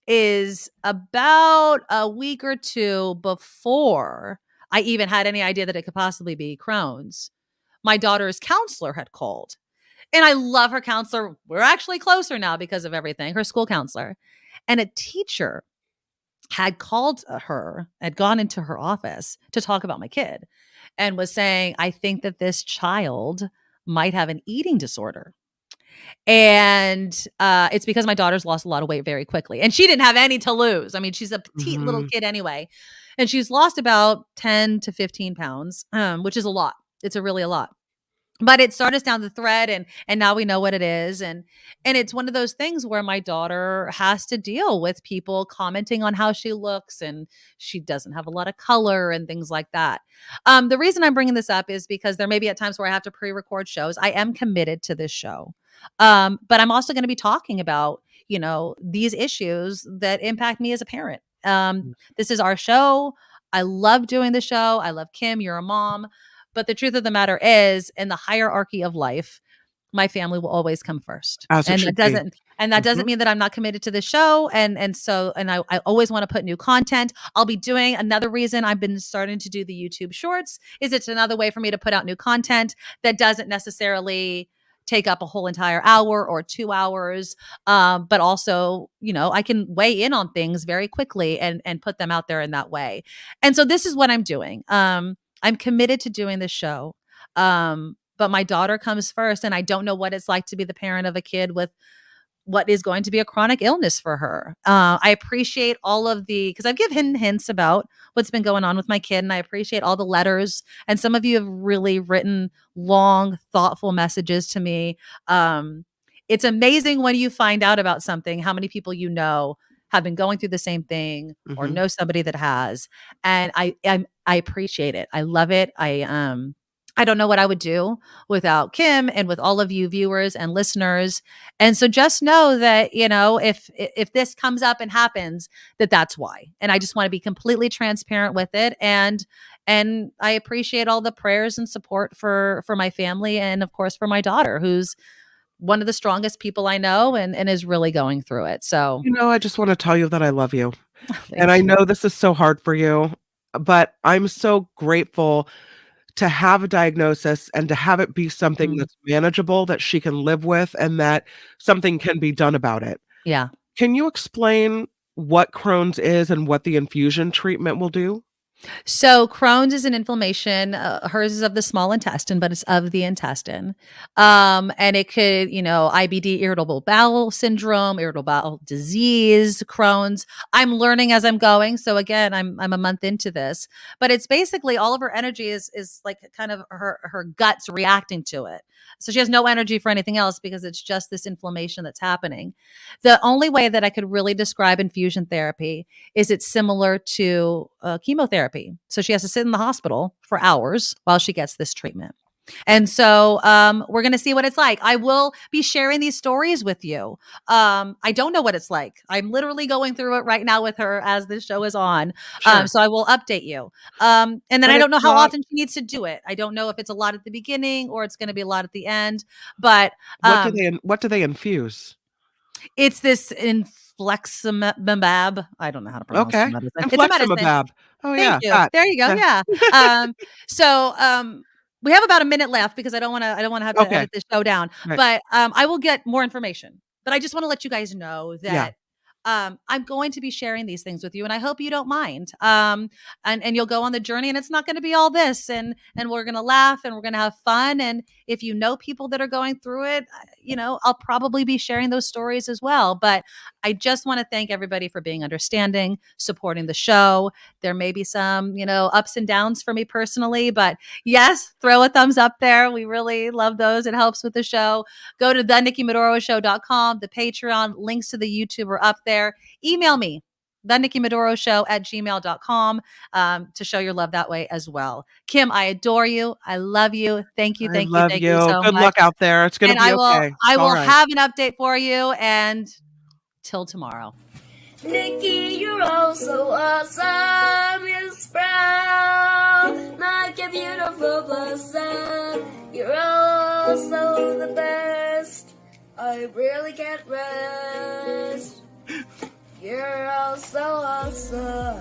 is about a week or two before I even had any idea that it could possibly be Crohn's, my daughter's counselor had called. And I love her counselor. We're actually closer now because of everything, her school counselor. And a teacher had called her, had gone into her office to talk about my kid and was saying, I think that this child might have an eating disorder. And it's because my daughter's lost a lot of weight very quickly. And she didn't have any to lose. I mean, she's a petite little kid anyway. And she's lost about 10 to 15 pounds, which is a lot. It's really a lot. But it started us down the thread, and now we know what it is. And it's one of those things where my daughter has to deal with people commenting on how she looks, and she doesn't have a lot of color and things like that. The reason I'm bringing this up is because there may be at times where I have to pre-record shows. I am committed to this show. But I'm also going to be talking about, these issues that impact me as a parent. This is our show. I love doing the show. I love Kim. You're a mom. But the truth of the matter is, in the hierarchy of life, my family will always come first. And that doesn't mean that I'm not committed to the show. And I always want to put new content. I'll be doing another reason I've been starting to do the YouTube shorts is it's another way for me to put out new content that doesn't necessarily take up a whole entire hour or 2 hours. But also, I can weigh in on things very quickly and put them out there in that way. And so this is what I'm doing. I'm committed to doing this show. But my daughter comes first, and I don't know what it's like to be the parent of a kid with what is going to be a chronic illness for her. I appreciate all of because I've given hints about what's been going on with my kid, and I appreciate all the letters. And some of you have really written long, thoughtful messages to me. It's amazing when you find out about something, how many people have been going through the same thing or know somebody that has. And I appreciate it. I love it. I don't know what I would do without Kim and with all of you viewers and listeners. And so just know that, if this comes up and happens, that's why. And I just want to be completely transparent with it. And I appreciate all the prayers and support for my family. And of course, for my daughter, who's one of the strongest people I know and is really going through it. So, I just want to tell you that I love you. And I know this is so hard for you, but I'm so grateful to have a diagnosis and to have it be something that's manageable, that she can live with, and that something can be done about it. Yeah. Can you explain what Crohn's is and what the infusion treatment will do? So Crohn's is an inflammation. Hers is of the small intestine, but it's of the intestine. And it could, IBD, irritable bowel syndrome, irritable bowel disease, Crohn's. I'm learning as I'm going. So again, I'm a month into this, but it's basically all of her energy is like kind of her guts reacting to it. So she has no energy for anything else because it's just this inflammation that's happening. The only way that I could really describe infusion therapy is it's similar to chemotherapy. So she has to sit in the hospital for hours while she gets this treatment. And so we're going to see what it's like. I will be sharing these stories with you. I don't know what it's like. I'm literally going through it right now with her as this show is on. Sure. So I will update you. And then I don't know how often she needs to do it. I don't know if it's a lot at the beginning or it's going to be a lot at the end. But what do they infuse? It's this infliximab. I don't know how to pronounce it. It's a medicine. Oh, Thank you. There you go. Yeah. So we have about a minute left because I don't want to have to edit this show down. Right. But I will get more information. But I just want to let you guys know that I'm going to be sharing these things with you, and I hope you don't mind. And you'll go on the journey, and it's not going to be all this, and we're going to laugh and we're going to have fun. And if you know people that are going through it, I'll probably be sharing those stories as well. But I just want to thank everybody for being understanding, supporting the show. There may be some, ups and downs for me personally, but yes, throw a thumbs up there. We really love those. It helps with the show. Go to thenikkimedoroshow.com, the Patreon, links to the YouTube are up there. Email me. thenikkimedoroshow@gmail.com to show your love that way as well. Kim, I adore you. I love you. Thank you. I Thank love you so Good much. luck out there. It's going to be okay. I will All right. have an update for you. And till tomorrow. Nikki, you're all so awesome. You're proud, like a beautiful blossom. You're also the best. I really can't rest. You're all so awesome.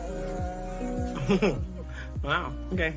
Wow. Okay.